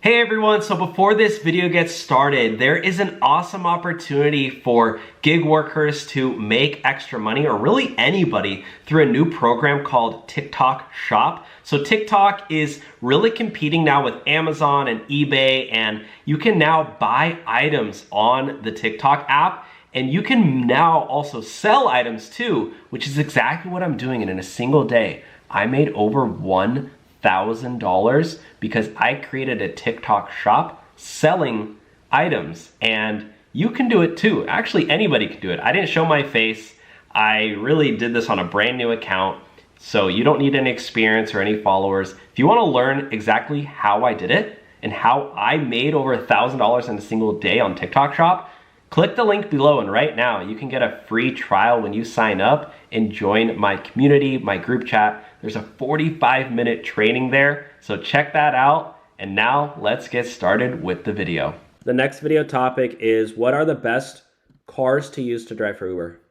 Hey everyone, so before this video gets started, there is an awesome opportunity for gig workers to make extra money, or really anybody, through a new program called TikTok Shop. So TikTok is really competing now with Amazon and eBay, and you can now buy items on the TikTok app, and you can now also sell items too, which is exactly what I'm doing. And in a single day, I made over $1,000 because I created a TikTok shop selling items, and you can do it too. Actually, anybody can do it. I didn't show my face. I really did this on a brand new account, so you don't need any experience or any followers. If you want to learn exactly how I did it and how I made over $1,000 in a single day on TikTok shop, click the link below, and right now you can get a free trial when you sign up and join my community, my group chat. There's a 45-minute training there, so check that out. And now let's get started with the video. The next video topic is, what are the best cars to use to drive for Uber?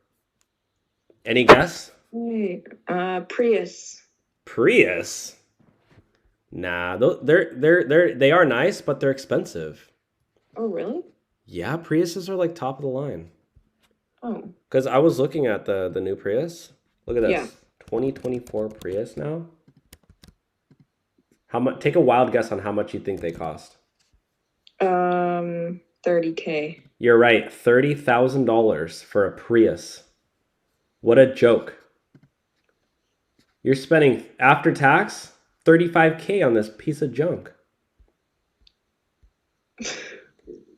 Any guess? Prius. Prius? Nah, they are nice, but they're expensive. Oh, really? Yeah, Priuses are like top of the line. Oh. Because I was looking at the new Prius. Look at this. Yeah. 2024 Prius now. How much? Take a wild guess on how much you think they cost. 30K. You're right. $30,000 for a Prius. What a joke. You're spending, after tax, $35K on this piece of junk.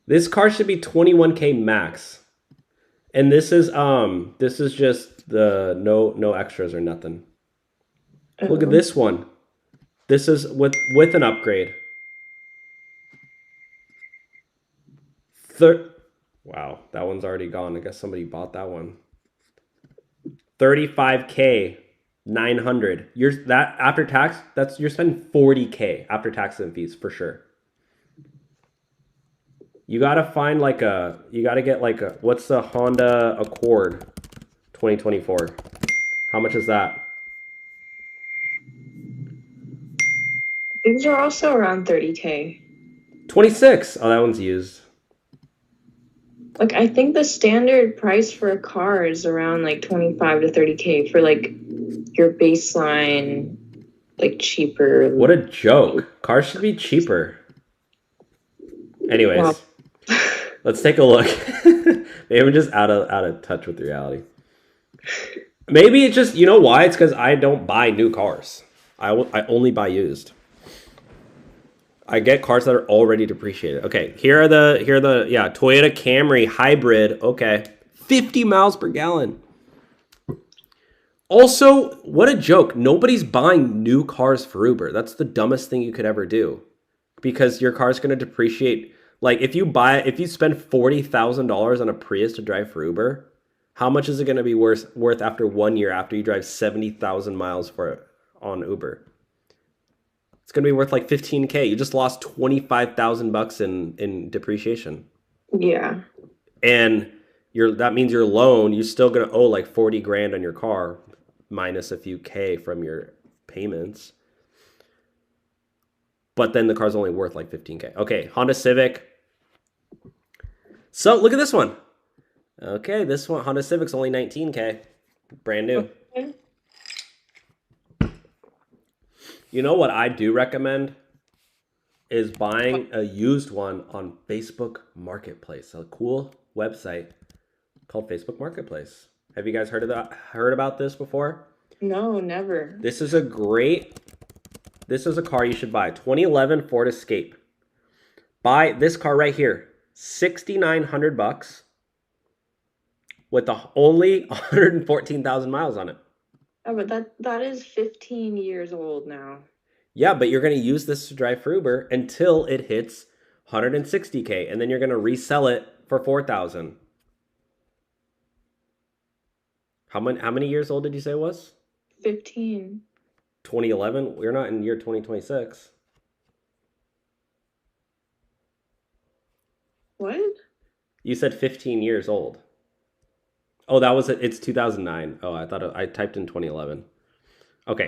This car should be 21K max. And this is just the no extras or nothing. Look at this one. This is with an upgrade. Wow, that one's already gone. I guess somebody bought that one. 35K, 900. That after tax, you're spending 40K after taxes and fees for sure. You gotta find what's the Honda Accord 2024? How much is that? These are also around 30K. 26. Oh, that one's used. Like, I think the standard price for a car is around like 25 to 30K for like your baseline, like cheaper. What a joke. Cars should be cheaper. Anyways. Wow. Let's take a look. Maybe I'm just out of touch with reality. Maybe it's just, you know why? It's because I don't buy new cars. I only buy used. I get cars that are already depreciated. Okay, here are the Toyota Camry hybrid. Okay, 50 miles per gallon. Also, what a joke. Nobody's buying new cars for Uber. That's the dumbest thing you could ever do, because your car's going to depreciate. Like, if you spend $40,000 on a Prius to drive for Uber, how much is it going to be worth after 1 year after you drive 70,000 miles on Uber? It's going to be worth like 15K. You just lost 25,000 bucks in depreciation. Yeah. And that means your loan, you're still going to owe like 40 grand on your car minus a few K from your payments. But then the car's only worth like 15K. Okay, Honda Civic. So look at this one. Okay, this one, Honda Civic's only 19K. Brand new. Okay. You know what I do recommend is buying a used one on Facebook Marketplace. A cool website called Facebook Marketplace. Have you guys heard about this before? No, never. This is a car you should buy. 2011 Ford Escape. Buy this car right here. $6,900 with only 114,000 miles on it. Oh, but that is 15 years old now. Yeah, but you're going to use this to drive for Uber until it hits 160K, and then you're going to resell it for 4,000. How many years old did you say it was? 15. 2011? We're not in year 2026. What? You said 15 years old. Oh, it's 2009. Oh, I typed in 2011. Okay,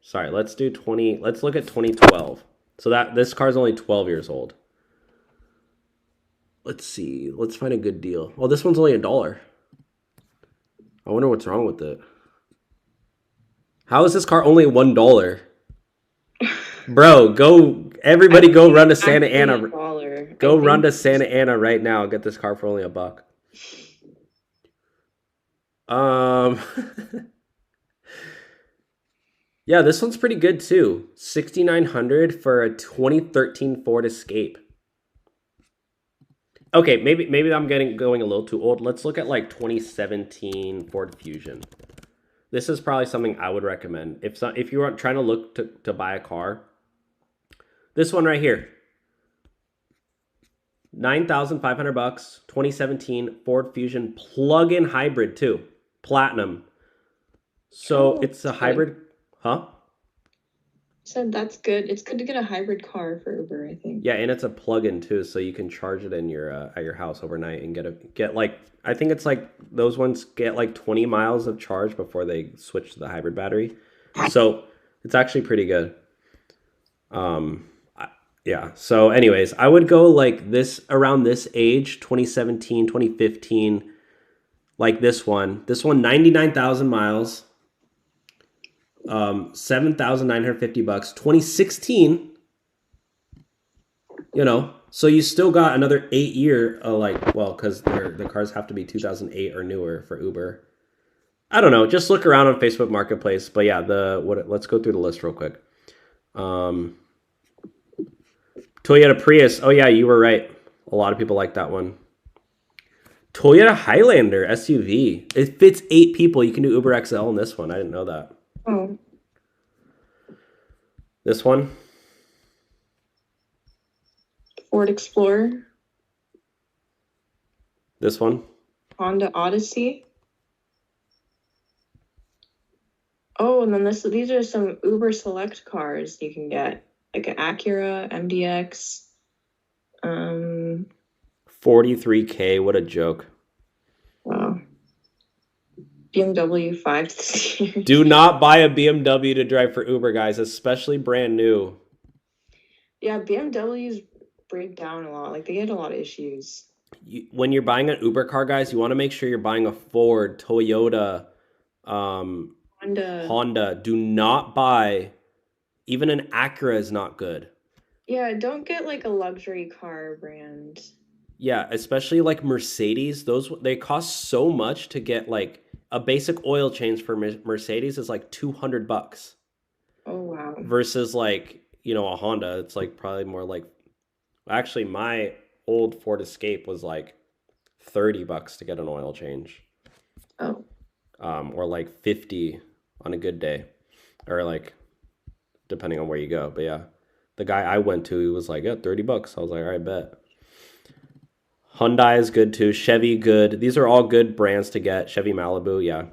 Sorry, let's look at 2012. So this car's only 12 years old. Let's see. Let's find a good deal. Oh, this one's only $1. I wonder what's wrong with it. How is this car only $1? Bro, everybody go run to Santa Ana. Go run to Santa Ana right now. Get this car for only $1. Yeah, this one's pretty good too. $6,900 for a 2013 Ford Escape. Okay, maybe I'm going a little too old. Let's look at like 2017 Ford Fusion. This is probably something I would recommend if you are trying to look to buy a car. This one right here, $9,500, 2017 Ford Fusion plug-in hybrid too, platinum. So it's a hybrid, huh? Said that's good. It's good to get a hybrid car for Uber, I think. Yeah, and it's a plug-in too, so you can charge it in your at your house overnight and get like, I think it's like those ones get like 20 miles of charge before they switch to the hybrid battery. So it's actually pretty good. Yeah. So anyways, I would go like this around this age, 2017, 2015, like this one. This one, 99,000 miles. $7,950. 2016, you know, so you still got another 8 year, because the cars have to be 2008 or newer for Uber. I don't know, just look around on Facebook Marketplace. But yeah, let's go through the list real quick. Toyota Prius. Oh yeah, you were right. A lot of people like that one. Toyota Highlander SUV. It fits 8 people. You can do Uber XL in this one. I didn't know that. Oh. This one? Ford Explorer. This one? Honda Odyssey. Oh, and then these are some Uber Select cars you can get. Like an Acura, MDX. 43K, what a joke. Wow. BMW 5 Series. Do not buy a BMW to drive for Uber, guys, especially brand new. Yeah, BMWs break down a lot. Like, they get a lot of issues. When you're buying an Uber car, guys, you want to make sure you're buying a Ford, Toyota, Honda. Do not buy, even an Acura is not good. Yeah, don't get like a luxury car brand. Yeah, especially like Mercedes. They cost so much to get. Like a basic oil change for Mercedes is like $200. Oh wow. Versus like, a Honda, it's like probably more like, actually my old Ford Escape was like $30 to get an oil change. Oh. Or like 50 on a good day, or like depending on where you go. But yeah, the guy I went to, he was like, yeah, $30. I was like, all right, bet. Hyundai is good too. Chevy, good. These are all good brands to get. Chevy Malibu, yeah.